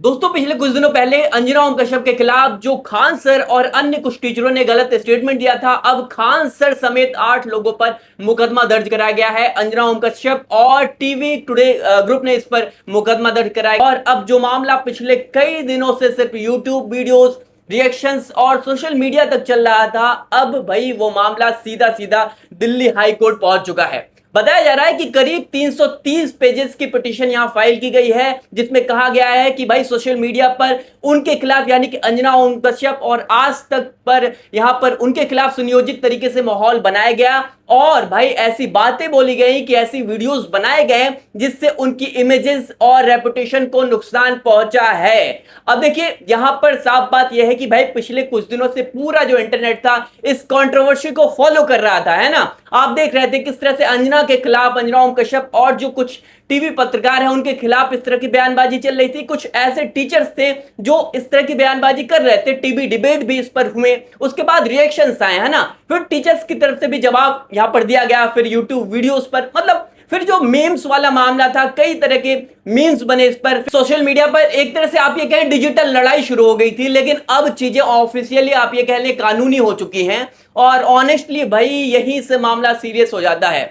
दोस्तों पिछले कुछ दिनों पहले अंजना ओम कश्यप के खिलाफ जो खान सर और अन्य कुछ टीचरों ने गलत स्टेटमेंट दिया था, अब खान सर समेत 8 लोगों पर मुकदमा दर्ज कराया गया है। अंजना ओम कश्यप और टीवी टुडे ग्रुप ने इस पर मुकदमा दर्ज कराया और अब जो मामला पिछले कई दिनों से सिर्फ यूट्यूब वीडियोस, रिएक्शंस और सोशल मीडिया तक चल रहा था, अब भाई वो मामला सीधा सीधा दिल्ली हाई कोर्ट पहुंच चुका है। बताया जा रहा है कि करीब 330 पेजेस की पिटीशन यहां फाइल की गई है, जिसमें कहा गया है कि भाई सोशल मीडिया पर उनके खिलाफ यानी कि अंजना ओम कश्यप और आज तक पर यहां पर उनके खिलाफ सुनियोजित तरीके से माहौल बनाया गया और भाई ऐसी बातें बोली गई कि ऐसी वीडियोस बनाए गए जिससे उनकी इमेजेस और रेपुटेशन को नुकसान पहुंचा है। अब देखिए यहां पर साफ बात यह है कि भाई पिछले कुछ दिनों से पूरा जो इंटरनेट था इस कंट्रोवर्सी को फॉलो कर रहा था, है ना। आप देख रहे थे किस तरह से अंजना के खिलाफ, अंजना ओम कश्यप और जो कुछ टीवी पत्रकार हैं उनके खिलाफ इस तरह की बयानबाजी चल रही थी। कुछ ऐसे टीचर्स थे जो इस तरह की बयानबाजी कर रहे थे, टीवी डिबेट भी इस पर हुए, उसके बाद रिएक्शंस आए, है ना। फिर टीचर्स की तरफ से भी जवाब यहां पर दिया गया, फिर यूट्यूब वीडियोस पर, मतलब फिर जो मीम्स वाला मामला था, कई तरह के मीम्स बने इस पर। सोशल मीडिया पर एक तरह से आप ये कहें डिजिटल लड़ाई शुरू हो गई थी, लेकिन अब चीजें ऑफिशियली आप ये कह लें कानूनी हो चुकी हैं और ऑनेस्टली भाई यहीं से मामला सीरियस हो जाता है,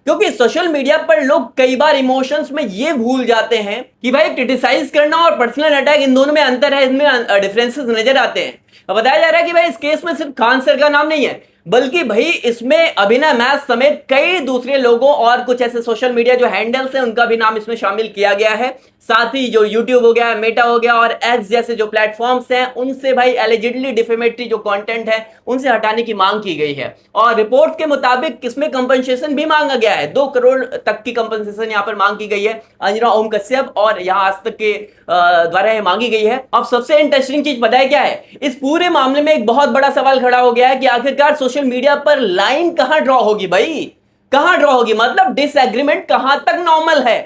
क्योंकि सोशल मीडिया पर लोग कई बार इमोशंस में ये भूल जाते हैं कि भाई क्रिटिसाइज करना और पर्सनल अटैक, इन दोनों में अंतर है, इनमें डिफरेंसेस नजर आते हैं। बताया जा रहा है कि भाई इस केस में सिर्फ खान सर का नाम नहीं है, बल्कि भाई इसमें अभिनव मैथ समेत कई दूसरे लोगों और कुछ ऐसे सोशल मीडिया जो हैंडल्स हैं उनका भी नाम इसमें शामिल किया गया है। साथ ही जो यूट्यूब हो गया, मेटा हो गया और एक्स जैसे जो प्लेटफॉर्म्स हैं उनसे भाई एलिजिडली डिफेमेटरी जो कंटेंट है उनसे हटाने की मांग की गई है और रिपोर्ट के मुताबिक इसमें कंपनसेशन भी मांगा गया है। 2 करोड़ तक की कंपनसेशन यहां पर मांग की गई है अंजना ओम कश्यप और यहां आज तक के द्वारा यह मांगी गई है। अब सबसे इंटरेस्टिंग चीज पता है क्या है, इस पूरे मामले में एक बहुत बड़ा सवाल खड़ा हो गया है कि आखिरकार सोशल मीडिया पर लाइन कहां ड्रॉ होगी भाई, कहां ड्रॉ होगी, मतलब डिसएग्रीमेंट कहां तक नॉर्मल है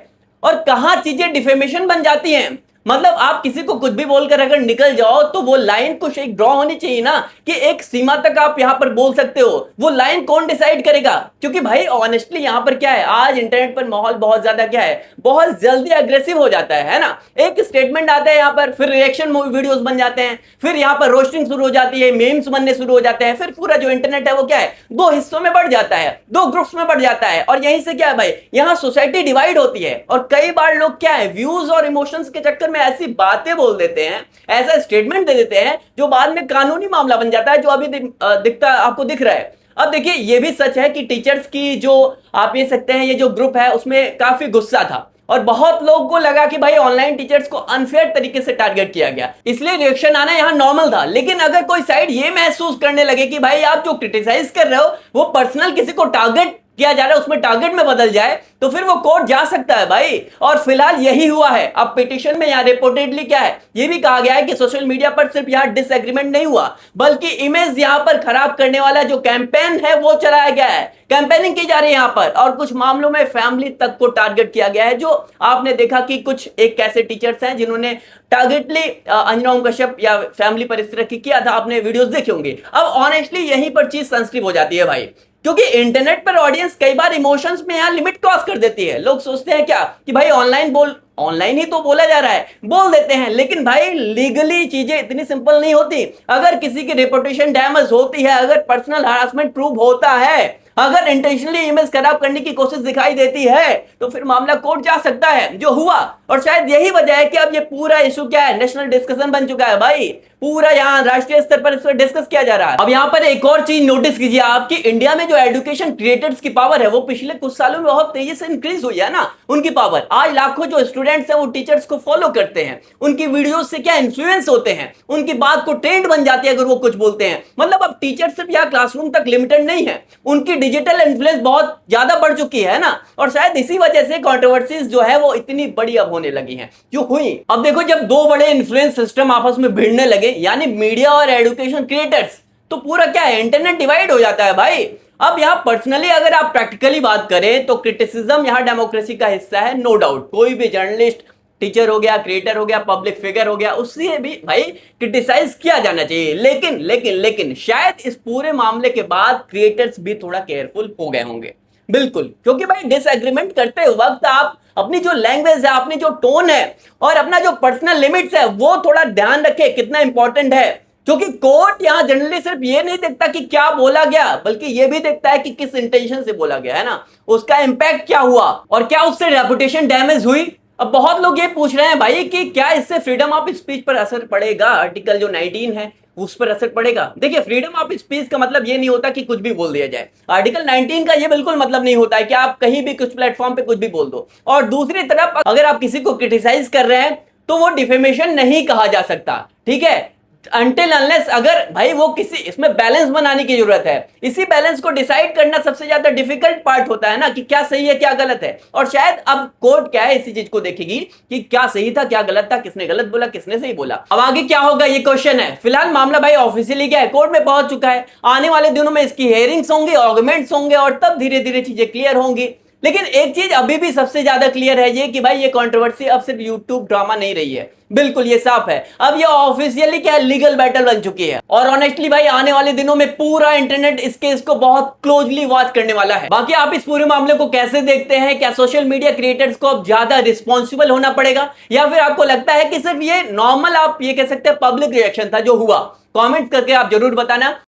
और कहां चीजें डिफेमेशन बन जाती हैं। मतलब आप किसी को कुछ भी बोलकर अगर निकल जाओ तो वो लाइन कुछ एक ड्रॉ होनी चाहिए ना, कि एक सीमा तक आप यहां पर बोल सकते हो। वो लाइन कौन डिसाइड करेगा, क्योंकि भाई ऑनेस्टली यहां पर क्या है, आज इंटरनेट पर माहौल बहुत ज्यादा क्या है, बहुत जल्दी अग्रेसिव हो जाता है ना। एक स्टेटमेंट आता है यहां पर, फिर रिएक्शन वीडियोस बन जाते हैं, फिर यहां पर रोस्टिंग शुरू हो जाती है, मीम्स बनने शुरू हो जाते हैं, फिर पूरा जो इंटरनेट है वो क्या है, 2 हिस्सों में बढ़ जाता है, 2 ग्रुप्स में बढ़ जाता है और यहीं से क्या है भाई, यहां सोसाइटी डिवाइड होती है और कई बार लोग क्या है व्यूज और इमोशंस के चक्कर में ऐसी बातें बोल देते हैं, ऐसा स्टेटमेंट दे देते हैं जो बाद में कानूनी मामला बन जाता है, जो अभी दिखता आपको दिख रहा है। अब देखिए ये भी सच है कि टीचर्स की जो आप ये सकते हैं ये जो ग्रुप है उसमें काफी गुस्सा था और बहुत लोगों को लगा कि भाई ऑनलाइन टीचर्स को अनफेयर तरीके से टारगेट किया गया, इसलिए रिएक्शन आना यहां नॉर्मल था। लेकिन अगर कोई साइड ये महसूस करने लगे कि भाई आप जो क्रिटिसाइज कर रहे हो वो पर्सनल किसी को टारगेट किया जा रहा है, उसमें टारगेट में बदल जाए, तो फिर वो कोर्ट जा सकता है भाई। और फिलहाल यही हुआ है। अब पिटीशन में यहां रिपोर्टेडली क्या है, यह भी कहा गया है कि सोशल मीडिया पर सिर्फ यहां डिसएग्रीमेंट नहीं हुआ, बल्कि इमेज यहां पर खराब करने वाला जो कैंपेन है वो चलाया गया है, कैंपेनिंग की जा रही है यहां पर, और कुछ मामलों में फैमिली तक को टारगेट किया गया है। जो आपने देखा कि कुछ एक ऐसे टीचर्स हैं जिन्होंने टारगेटली अंजना ओम कश्यप या फैमिली पर इस तरह की किया था, आपने वीडियोस देखे होंगे। अब ऑनेस्टली यहीं पर चीज सेंसिटिव हो जाती है भाई, क्योंकि इंटरनेट पर ऑडियंस कई बार इमोशंस में यहां लिमिट क्रॉस कर देती है। लोग सोचते हैं क्या कि भाई ऑनलाइन ही तो बोला जा रहा है, बोल देते हैं, लेकिन भाई लीगली चीजें इतनी सिंपल नहीं होती। अगर किसी की रेपुटेशन डैमेज होती है, अगर पर्सनल हरासमेंट प्रूव होता है, अगर इंटेंशनली इमेज खराब करने की कोशिश दिखाई देती है, तो फिर मामला कोर्ट जा सकता है, जो हुआ। और शायद यही वजह है कि अब ये पूरा इशू क्या है, नेशनल डिस्कशन बन चुका है भाई, पूरा यहां राष्ट्रीय स्तर पर इस पर डिस्कस किया जा रहा है। अब यहां पर एक और चीज नोटिस कीजिए आप कि इंडिया में जो एजुकेशन क्रिएटर्स की पावर है वो पिछले कुछ सालों में बहुत तेजी से इंक्रीज हुई है ना, उनकी पावर। आज लाखों जो स्टूडेंट्स हैं वो टीचर्स को फॉलो करते हैं, उनकी वीडियोस से क्या इन्फ्लुएंस होते हैं, उनकी बात को ट्रेंड बन जाती है अगर वो कुछ बोलते हैं। मतलब अब टीचर सिर्फ यहां क्लासरूम तक लिमिटेड नहीं है, उनकी डिजिटल इन्फ्लुएंस बहुत ज्यादा बढ़ चुकी है ना। और शायद इसी वजह से कंट्रोवर्सीज जो है वो इतनी बड़ी अब होने लगी हैं, जो हुई। अब देखो जब 2 बड़े इन्फ्लुएंस सिस्टम आपस में भिड़ने लगे, यानी मीडिया और एजुकेशन क्रिएटर्स, तो पूरा क्या है, इंटरनेट डिवाइड हो जाता है भाई। अब यहां पर्सनली अगर आप प्रैक्टिकली बात करें तो क्रिटिसिज्म यहां डेमोक्रेसी का हिस्सा है, नो डाउट। कोई भी जर्नलिस्ट, टीचर हो गया, क्रिएटर हो गया, पब्लिक फिगर हो गया, उससे भी भाई क्रिटिसाइज किया जाना चाहिए। लेकिन शायद इस पूरे मामले के बाद क्रिएटर्स भी थोड़ा केयरफुल हो गए होंगे। बिल्कुल, क्योंकि भाई डिसएग्रीमेंट करते वक्त आप अपनी जो लैंग्वेज है, अपनी जो टोन है और अपना जो पर्सनल लिमिट्स है वो थोड़ा ध्यान रखें, कितना इंपॉर्टेंट है। क्योंकि कोर्ट यहां जनरली सिर्फ ये नहीं देखता कि क्या बोला गया, बल्कि ये भी देखता है कि किस इंटेंशन से बोला गया है ना, उसका इंपैक्ट क्या हुआ और क्या उससे रेपुटेशन डैमेज हुई। अब बहुत लोग ये पूछ रहे हैं भाई कि क्या इससे फ्रीडम ऑफ स्पीच पर असर पड़ेगा, आर्टिकल जो 19 है उस पर असर पड़ेगा। देखिए, फ्रीडम ऑफ स्पीच का मतलब ये नहीं होता कि कुछ भी बोल दिया जाए। आर्टिकल 19 का ये बिल्कुल मतलब नहीं होता है कि आप कहीं भी कुछ प्लेटफॉर्म पे कुछ भी बोल दो। और दूसरी तरफ अगर आप किसी को क्रिटिसाइज कर रहे हैं तो वो डिफेमेशन नहीं कहा जा सकता, ठीक है, अनटिल अनलेस अगर भाई वो किसी, इसमें बैलेंस बनाने की जरूरत है। इसी बैलेंस को डिसाइड करना सबसे ज्यादा डिफिकल्ट पार्ट होता है ना, कि क्या सही है क्या गलत है। और शायद अब कोर्ट क्या है इसी चीज को देखेगी कि क्या सही था क्या गलत था, किसने गलत बोला किसने सही बोला। अब आगे क्या होगा ये क्वेश्चन है। फिलहाल मामला भाई ऑफिशियली क्या है, कोर्ट में पहुंच चुका है। आने वाले दिनों में इसकी हेयरिंग्स होंगी, आर्गुमेंट्स होंगे और तब धीरे धीरे चीजें क्लियर होंगी। लेकिन एक चीज अभी भी सबसे ज्यादा क्लियर है ये कि भाई ये कंट्रोवर्सी अब सिर्फ यूट्यूब ड्रामा नहीं रही है, बिल्कुल ये साफ है। अब ये ऑफिशियली क्या है, लीगल बैटल बन चुकी है। और ऑनेस्टली भाई आने वाले दिनों में पूरा इंटरनेट इस केस को बहुत क्लोजली वॉच करने वाला है। बाकी आप इस पूरे मामले को कैसे देखते हैं? क्या सोशल मीडिया क्रिएटर्स को अब ज्यादा रिस्पॉन्सिबल होना पड़ेगा, या फिर आपको लगता है कि सिर्फ ये नॉर्मल, आप ये कह सकते हैं, पब्लिक रिएक्शन था जो हुआ? कमेंट करके आप जरूर बताना।